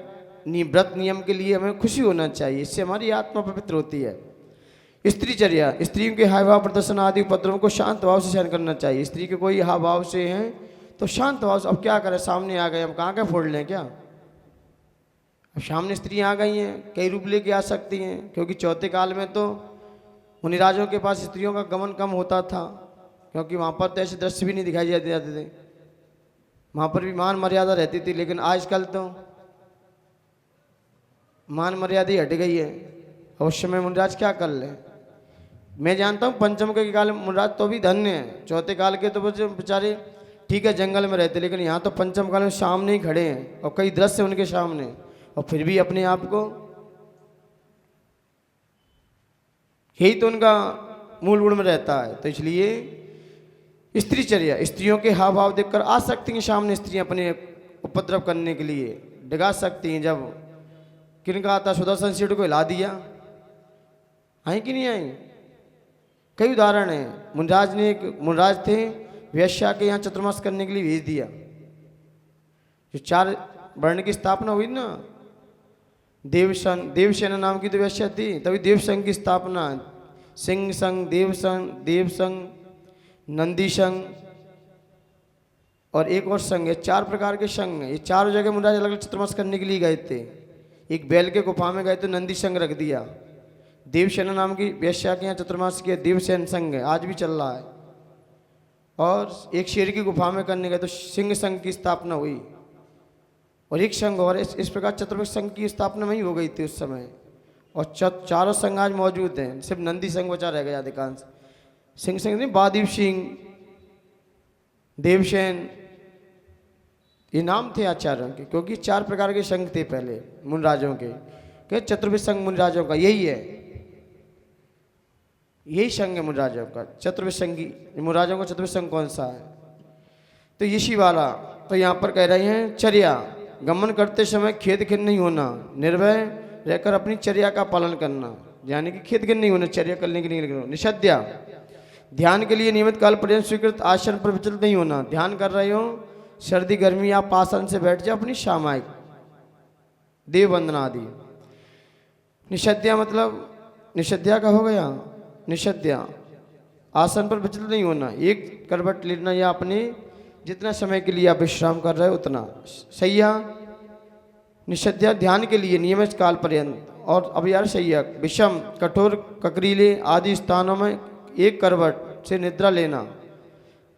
व्रत नियम के लिए हमें खुशी होना चाहिए, इससे हमारी आत्मा पवित्र होती है। स्त्रीचर्या, स्त्रियों के हाव भाव प्रदर्शन आदि उपद्रवों को शांत भाव से सहन करना चाहिए। स्त्री के कोई हाव भाव से हैं तो शांत भाव से, अब क्या करें, सामने आ गए, अब कहाँ के फोड़ लें क्या? अब सामने स्त्रियाँ आ गई हैं, कई रूप लेके आ सकती हैं, क्योंकि चौथे काल में तो मुनिराजों के पास स्त्रियों का गमन कम होता था, क्योंकि वहाँ पर तो ऐसे दृश्य भी नहीं दिखाई जाते थे, वहाँ पर भी मान मर्यादा रहती थी। लेकिन आजकल तो मान मर्यादा ही हट गई है। अवश्य में मुनिराज क्या कर ले? मैं जानता हूँ पंचम के काल में मुनिराज तो भी धन्य है, चौथे काल के तो बेचारे ठीक है जंगल में रहते, लेकिन यहाँ तो पंचम काल में सामने ही खड़े हैं और कई दृश्य उनके सामने, और फिर भी अपने आप को, यही तो उनका मूल गुण में रहता है। तो इसलिए स्त्रीचर्या, स्त्रियों के हाव भाव देखकर आ सकती हैं सामने स्त्रियां अपने उपद्रव करने के लिए, डिगा सकती हैं। जब किनका आता, सुदर्शन सेठ को हिला दिया, आई कि नहीं आई? कई उदाहरण हैं। मुनिराज थे, वैश्या के यहाँ चतुर्मास करने के लिए भेज दिया। जो 4 वर्ण की स्थापना हुई ना, देवसेना नाम की तो वैश्या थी, तभी देवसंघ की स्थापना, सिंह संघ, देव संघ, नंदी संघ, और एक और संघ है, 4 प्रकार के संघ हैं। ये चारों जगह मुनिराज अलग अलग चतुर्मास करने के लिए गए थे। एक बैल के गुफा में गए तो नंदी संघ रख दिया। देवसेना नाम की वेश्या के यहाँ चतुर्मास के देवसेन संघ है, आज भी चल रहा है। और एक शेर की गुफा में करने गए तो सिंह संघ की स्थापना हुई। और एक संघ और इस प्रकार चतुर्मुख संघ की स्थापना वहीं हो गई थी उस समय। और चारों संघ आज मौजूद हैं, सिर्फ नंदी संघ बचा रह गया अधिकांश। सिंह संघ नहीं, बहादुर सिंह, देवसेन, ये नाम थे आचार्यों के, क्योंकि 4 प्रकार के संघ थे पहले मुनिराजों के चतुर्विध संघ मुनिराजों का यही है, यही संघ है मुनिराजों का। चतुर्विध संघी मुनिराजों का चतुर्विध संघ कौन सा है? तो इसी वाला। तो यहाँ पर कह रहे हैं चर्या, गमन करते समय खेद खिन्न नहीं होना, निर्भय रहकर अपनी चर्या का पालन करना, यानी कि खेद खिन्न नहीं होना, चर्या करने के लिए निकलो। निषद्या, ध्यान के लिए नियमित काल पर्यंत स्वीकृत आसन पर विचलित नहीं होना। ध्यान कर रहे हो, सर्दी गर्मी आप आसन से बैठ जाओ अपनी सामायिक देव वंदना आदि। निषद्या मतलब निषद्या का हो गया, निषद्या आसन पर विचलित नहीं होना, एक करवट लेना या अपने जितना समय के लिए आप विश्राम कर रहे हो उतना। सैया, निषद्या ध्यान के लिए नियमित काल पर्यंत। और अब यार सैया, विषम कठोर ककरीले आदि स्थानों में एक करवट से निद्रा लेना।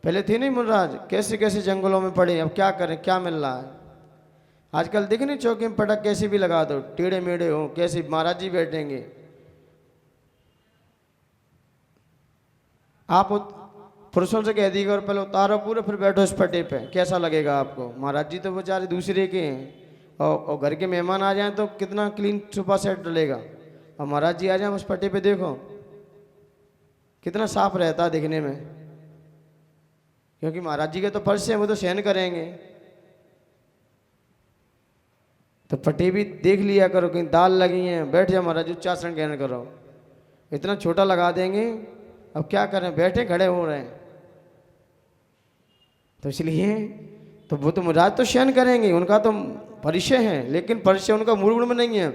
पहले थे नहीं मुनिराज, कैसे कैसे जंगलों में पड़े, अब क्या करें, क्या मिल रहा है आजकल। देखे नहीं चौकी में पटक कैसे भी लगा दो, टेढ़े मेढ़े हो, कैसे महाराज जी बैठेंगे। आप पुरुषों से कह दीजिएगा और पहले उतारो पूरे, फिर बैठो इस पट्टे पे, कैसा लगेगा आपको। महाराज जी तो बेचारे दूसरे के हैं, और घर के मेहमान आ जाएं तो कितना क्लीन सोफा सेट डलेगा, और महाराज जी आ जाएं उस पट्टे पे देखो कितना साफ रहता है दिखने में, क्योंकि महाराज जी के तो फर्श है, वो तो सहन करेंगे। तो पट्टे भी देख लिया करो, कहीं दाल लगी हैं, बैठ जाओ महाराज जी, उच्चासन कहना करो। इतना छोटा लगा देंगे, अब क्या करें, बैठे खड़े हो रहे हैं। तो इसलिए तो वो तो मुनिराज तो शयन करेंगे, उनका तो परिचय है, लेकिन परिचय उनका मूल गुण में नहीं है,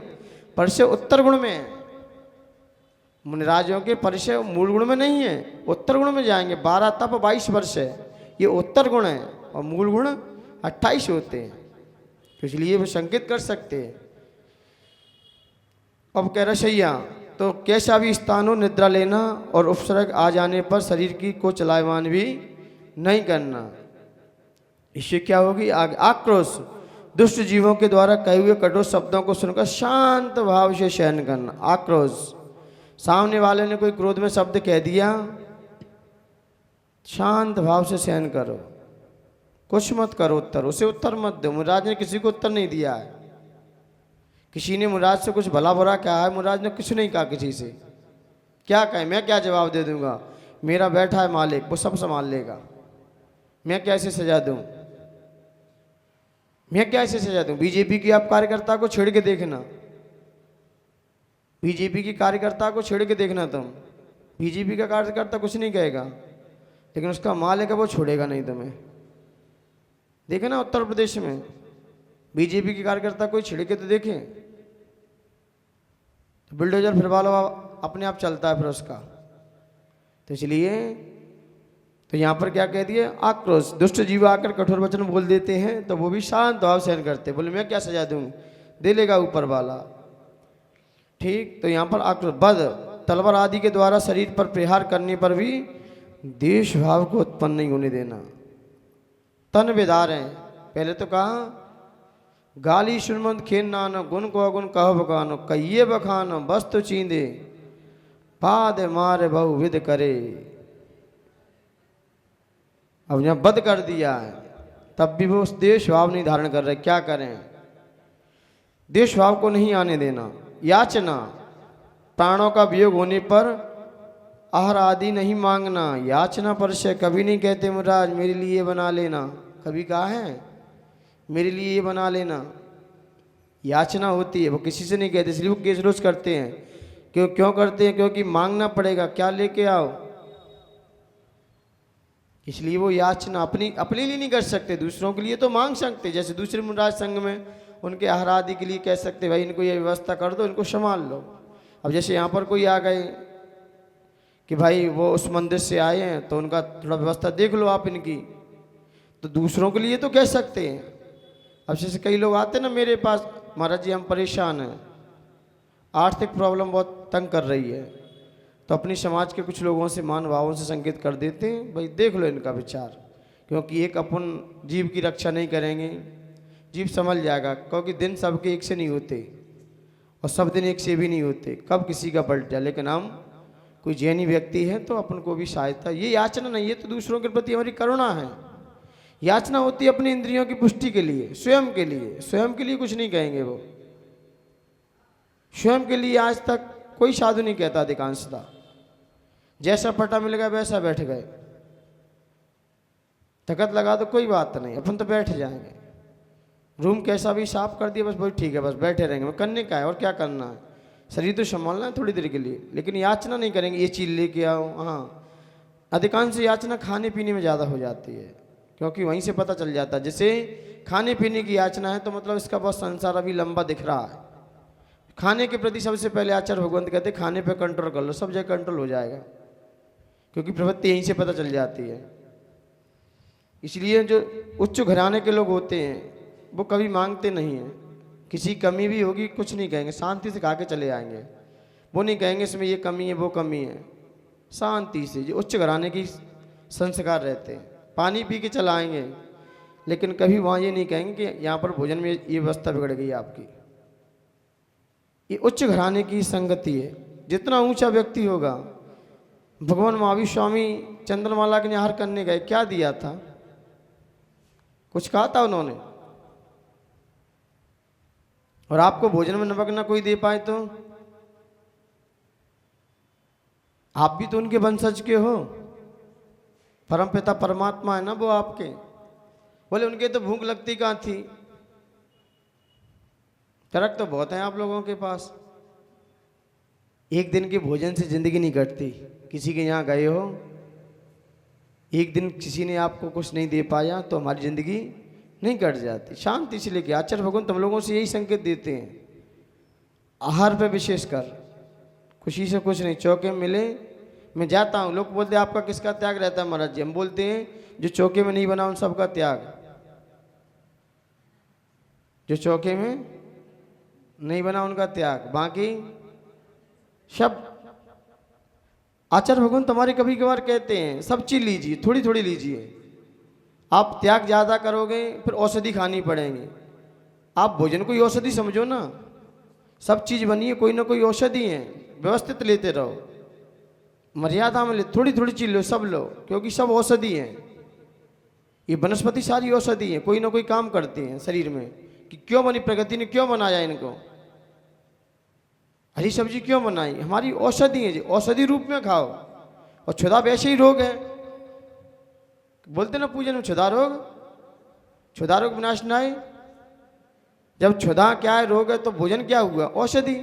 परिचय उत्तर गुण में है। मुनिराजों के परिचय मूल गुण में नहीं है, उत्तर गुण में जाएंगे। 12 तप 22 वर्ष है, ये उत्तर गुण है, और मूल गुण 28 होते हैं, तो इसलिए वो संकेत कर सकते हैं। अब कह रहा शैया, तो कैसा भी स्थान हो निद्रा लेना, और उपसर्ग आ जाने पर शरीर की को चलायमान भी नहीं करना। इससे क्या होगी आगे, आक्रोश, दुष्ट जीवों के द्वारा कहे हुए कठोर शब्दों को सुनकर शांत भाव से सहन करना। आक्रोश, सामने वाले ने कोई क्रोध में शब्द कह दिया, शांत भाव से सहन करो, कुछ मत करो उत्तर, उसे उत्तर मत दो। मुनिराज ने किसी को उत्तर नहीं दिया है, किसी ने मुनिराज से कुछ भला बुरा कहा है, मुनिराज ने कुछ नहीं कहा किसी से। क्या कहे, मैं क्या जवाब दे दूंगा, मेरा बैठा है मालिक, वो सब संभाल लेगा, मैं कैसे सजा दूं, मैं कैसे सजा दूं। बीजेपी की आप कार्यकर्ता को छेड़ के देखना, बीजेपी की कार्यकर्ता को छेड़ के देखना तुम, बीजेपी का कार्यकर्ता कुछ नहीं कहेगा, लेकिन उसका मालिक है वो छोड़ेगा नहीं तुम्हें। देखे ना उत्तर प्रदेश में बीजेपी के कार्यकर्ता कोई छिड़के तो देखे, तो बुलडोजर फिर वाला अपने आप चलता है फिर उसका। तो इसलिए तो यहाँ पर क्या कह दिए, आक्रोश, दुष्ट जीव आकर कठोर वचन बोल देते हैं तो वो भी शांत भाव सहन करते, बोले मैं क्या सजा दूँ, दे लेगा ऊपर वाला। ठीक, तो यहाँ पर आक्रोश, बद, तलवार आदि के द्वारा शरीर पर प्रहार करने पर भी देश भाव को उत्पन्न नहीं होने देना। तन बेदार हैं, पहले तो कहा गाली सुनमंद खेन नानो, गुण को अगुण कहो बखानो, कहिए बखानो वस्तु चींदे, पाद मारे बहु विध करे। अब यहाँ बद कर दिया है, तब भी वो देश भाव नहीं धारण कर रहे, क्या करें, देश भाव को नहीं आने देना। याचना, प्राणों का वियोग होने पर आहार आदि नहीं मांगना। याचना पर से कभी नहीं कहते मुराज मेरे लिए बना लेना, कभी कहा है मेरे लिए ये बना लेना, याचना होती है, वो किसी से नहीं कहते, इसलिए वो केस रोज करते हैं। क्यों करते हैं, क्योंकि मांगना पड़ेगा, क्या लेके आओ, इसलिए वो याचना अपने लिए नहीं कर सकते, दूसरों के लिए तो मांग सकते। जैसे दूसरे मुनिराज संघ में उनके आहार आदि के लिए कह सकते भाई इनको ये व्यवस्था कर दो, इनको संभाल लो। अब जैसे यहाँ पर कोई आ गए कि भाई वो उस मंदिर से आए हैं तो उनका थोड़ा व्यवस्था देख लो आप इनकी, तो दूसरों के लिए तो कह सकते हैं। अब जैसे कई लोग आते ना मेरे पास, महाराज जी हम परेशान हैं, आर्थिक प्रॉब्लम बहुत तंग कर रही है, तो अपनी समाज के कुछ लोगों से मान भावों से संकेत कर देते हैं, भाई देख लो इनका विचार, क्योंकि एक अपन जीव की रक्षा नहीं करेंगे, जीव संभल जाएगा, क्योंकि दिन सबके एक से नहीं होते और सब दिन एक से भी नहीं होते, कब किसी का पलट जाए। लेकिन हम कोई जैनी व्यक्ति है तो अपन को भी सहायता, ये याचना नहीं है, तो दूसरों के प्रति हमारी करुणा है। याचना होती है अपनी इंद्रियों की पुष्टि के लिए, स्वयं के लिए, स्वयं के लिए कुछ नहीं कहेंगे वो। स्वयं के लिए आज तक कोई साधु नहीं कहता, अधिकांशता जैसा पटा मिल गया वैसा बैठ गए, तकत लगा तो कोई बात नहीं, अपन तो बैठ जाएंगे, रूम कैसा भी साफ कर दिया बस वही ठीक है, बस बैठे रहेंगे, करने का है और क्या करना है, शरीर तो संभालना है थोड़ी देर के लिए, लेकिन याचना नहीं करेंगे ये चीज़ लेके आओ। हाँ, अधिकांश याचना खाने पीने में ज़्यादा हो जाती है, क्योंकि वहीं से पता चल जाता है, जैसे खाने पीने की याचना है तो मतलब इसका बहुत संसार अभी लंबा दिख रहा है। खाने के प्रति सबसे पहले आचार्य भगवंत कहते हैं खाने पे कंट्रोल कर लो, सब जगह कंट्रोल हो जाएगा, क्योंकि प्रवृत्ति यहीं से पता चल जाती है। इसलिए जो उच्च घराने के लोग होते हैं वो कभी मांगते नहीं हैं, किसी कमी भी होगी कुछ नहीं कहेंगे, शांति से खा के चले आएंगे, वो नहीं कहेंगे इसमें ये कमी है वो कमी है, शांति से। जो उच्च घराने की संस्कार रहते हैं पानी पी के चलाएंगे, लेकिन कभी वहाँ ये नहीं कहेंगे कि यहाँ पर भोजन में ये व्यवस्था बिगड़ गई आपकी। ये उच्च घराने की संगति है। जितना ऊंचा व्यक्ति होगा, भगवान महावीर स्वामी चंद्रमाला के निहार करने गए, क्या दिया था, कुछ कहा था उन्होंने, और आपको भोजन में नमक ना कोई दे पाए तो आप भी तो उनके वंशज के हो, परम पिता परमात्मा है ना वो आपके। बोले उनके तो भूख लगती कहाँ थी, तरक तो बहुत है आप लोगों के पास, एक दिन के भोजन से जिंदगी नहीं कटती। किसी के यहाँ गए हो, एक दिन किसी ने आपको कुछ नहीं दे पाया तो हमारी जिंदगी नहीं कट जाती। शांति से लेके आचार्य भगवान तुम लोगों से यही संकेत देते हैं, आहार पे विशेष कर, खुशी से कुछ नहीं, चौके में मिले मैं जाता हूँ, लोग बोलते हैं आपका किसका त्याग रहता है महाराज जी, हम बोलते हैं जो चौके में नहीं बना उन सबका त्याग, जो चौके में नहीं बना उनका त्याग, बाकी सब। आचार्य भगवान तुम्हारे कभी कभार कहते हैं सब चीज लीजिए, थोड़ी थोड़ी लीजिए, आप त्याग ज़्यादा करोगे फिर औषधि खानी पड़ेगी। आप भोजन को औषधि समझो ना, सब चीज़ बनी है कोई ना कोई औषधि है, व्यवस्थित लेते रहो, मर्यादा में ले, थोड़ी थोड़ी चीज लो, सब लो, क्योंकि सब औषधि हैं। ये वनस्पति सारी औषधि है, कोई ना कोई काम करती हैं शरीर में, कि क्यों बनी, प्रकृति ने क्यों बनाया इनको, हरी सब्जी क्यों बनाई, हमारी औषधि है जी, औषधि रूप में खाओ। और क्षुधा वैसे ही रोग है, बोलते ना पूजन में क्षुधा रोग, क्षुधा रोग विनाश नाय। जब क्षुधा क्या है, रोग है, तो भोजन क्या हुआ, औषधि,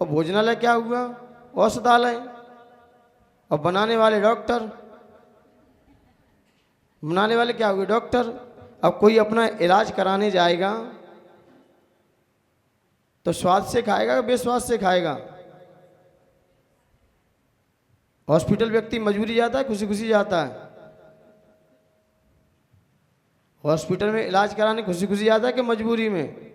और भोजनालय क्या हुआ, औषधालय, और बनाने वाले डॉक्टर, बनाने वाले क्या हुए, डॉक्टर। अब कोई अपना इलाज कराने जाएगा तो स्वाद से खाएगा बेस्वाद से खाएगा। हॉस्पिटल व्यक्ति मजबूरी जाता है खुशी खुशी जाता है, हॉस्पिटल में इलाज कराने खुशी खुशी जाता है कि मजबूरी में,